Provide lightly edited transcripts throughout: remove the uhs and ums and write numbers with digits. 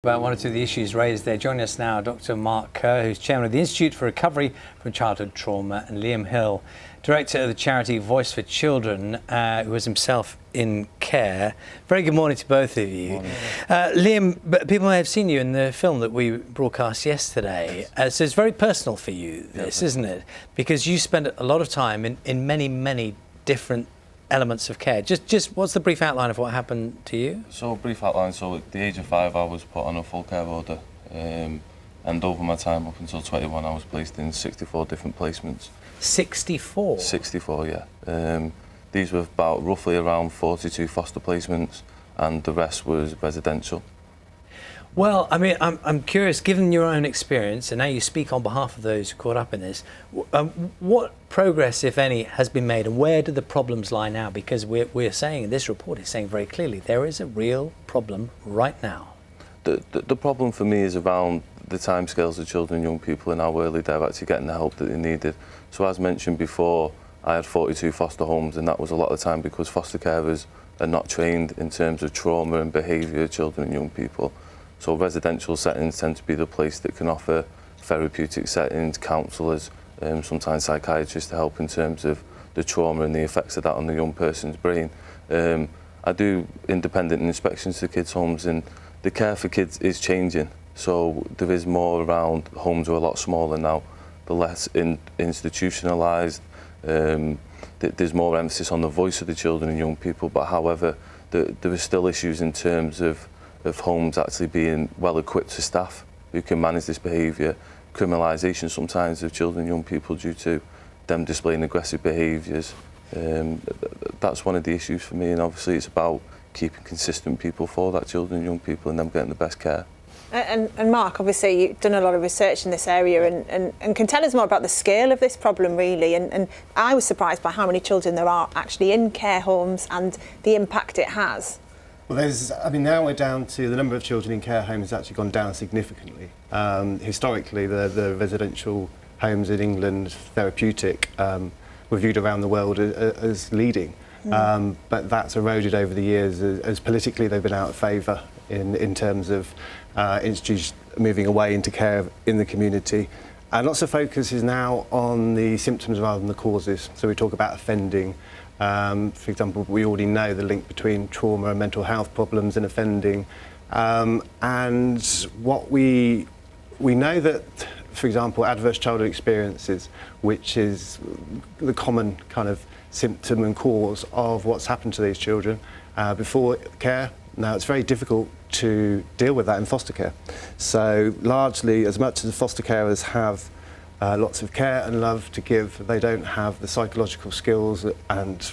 About one or two of the issues raised there. Joining us now, Dr. Mark Kerr, who's chairman of the Institute for Recovery from Childhood Trauma, and Liam Hill, director of the charity Voice for Children, who was himself in care. Very good morning to both of you. Liam, people may have seen you in the film that we broadcast yesterday. So it's very personal for you, this, isn't it? Because you spend a lot of time in many different elements of care. Just what's the brief outline of what happened to you? So, brief outline, so at the age of 5 I was put on a full care order, and over my time up until 21 I was placed in 64 different placements. 64? 64, yeah. These were about roughly around 42 foster placements, and the rest was residential. Well, I mean, I'm curious, given your own experience, and now you speak on behalf of those caught up in this, what progress, if any, has been made, and where do the problems lie now? Because we're saying, this report is saying very clearly, there is a real problem right now. The problem for me is around the timescales of children and young people and how early they're actually getting the help that they needed. So as mentioned before, I had 42 foster homes, and that was a lot of the time because foster carers are not trained in terms of trauma and behaviour of children and young people. So residential settings tend to be the place that can offer therapeutic settings, counsellors, sometimes psychiatrists to help in terms of the trauma and the effects of that on the young person's brain. I do independent inspections to kids' homes, and the care for kids is changing. So there is more around. Homes are a lot smaller now, they're less institutionalised. There's more emphasis on the voice of the children and young people, but however, there are still issues in terms of homes actually being well equipped to staff who can manage this behaviour. Criminalisation sometimes of children and young people due to them displaying aggressive behaviours. That's one of the issues for me, and obviously it's about keeping consistent people for that children and young people and them getting the best care. And Mark, obviously you've done a lot of research in this area and can tell us more about the scale of this problem really, and I was surprised by how many children there are actually in care homes and the impact it has. Well, now we're down to the number of children in care homes has actually gone down significantly. Historically, the residential homes in England, therapeutic, were viewed around the world as leading. But that's eroded over the years as politically they've been out of favour in terms of institutions moving away into care in the community. And lots of focus is now on the symptoms rather than the causes. So we talk about offending. For example, we already know the link between trauma and mental health problems and offending. And what we know that, for example, adverse childhood experiences, which is the common kind of symptom and cause of what's happened to these children before care. Now, it's very difficult to deal with that in foster care. So largely, as much as the foster carers have lots of care and love to give, they don't have the psychological skills, and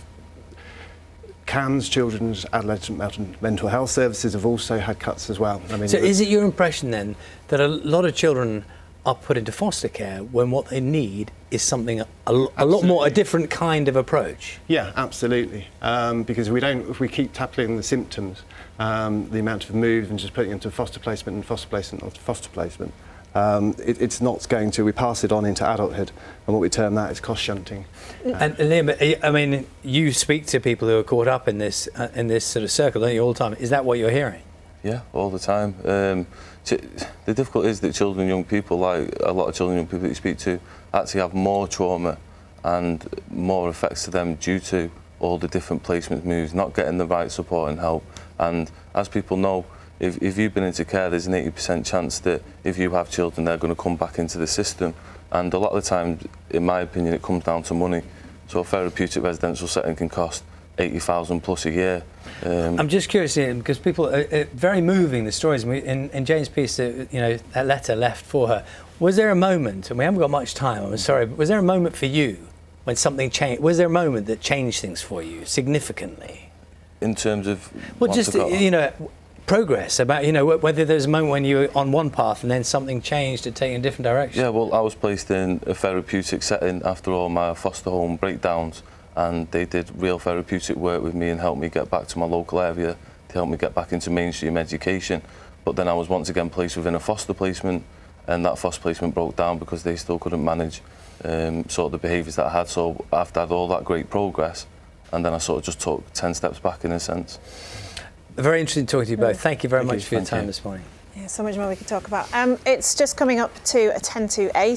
CAMHS, Children's Adolescent Mental Health Services, have also had cuts as well. I mean, so is it your impression then that a lot of children are put into foster care when what they need is something a lot more, a different kind of approach? Yeah, absolutely. Because if we keep tackling the symptoms, the amount of moves and just putting into foster placement and foster placement after foster placement, it's not going to. We pass it on into adulthood, and what we term that is cost shunting. And Liam, I mean, you speak to people who are caught up in this sort of circle, don't you, all the time? Is that what you're hearing? Yeah, all the time. The difficulty is that children and young people, like a lot of children and young people that you speak to, actually have more trauma and more effects to them due to all the different placement moves, not getting the right support and help. And as people know, if you've been into care, there's an 80% chance that if you have children, they're going to come back into the system. And a lot of the time, in my opinion, it comes down to money. So a therapeutic residential setting can cost 80,000 plus a year. I'm just curious, Ian, because people are very moving, the stories. In Jane's piece, that letter left for her, was there a moment, and we haven't got much time, I'm sorry, but was there a moment for you when something changed? Was there a moment that changed things for you significantly? In terms of... Well, just, progress, about, whether there's a moment when you were on one path and then something changed to take in a different direction. Yeah, well, I was placed in a therapeutic setting after all my foster home breakdowns, and they did real therapeutic work with me and helped me get back to my local area, to help me get back into mainstream education. But then I was once again placed within a foster placement, and that foster placement broke down because they still couldn't manage sort of the behaviours that I had. So after I had all that great progress, and then I sort of just took 10 steps back in a sense. Very interesting talking to you both. Thank you very much for your time this morning. Yeah, so much more we could talk about. It's just coming up to a 10 to 8.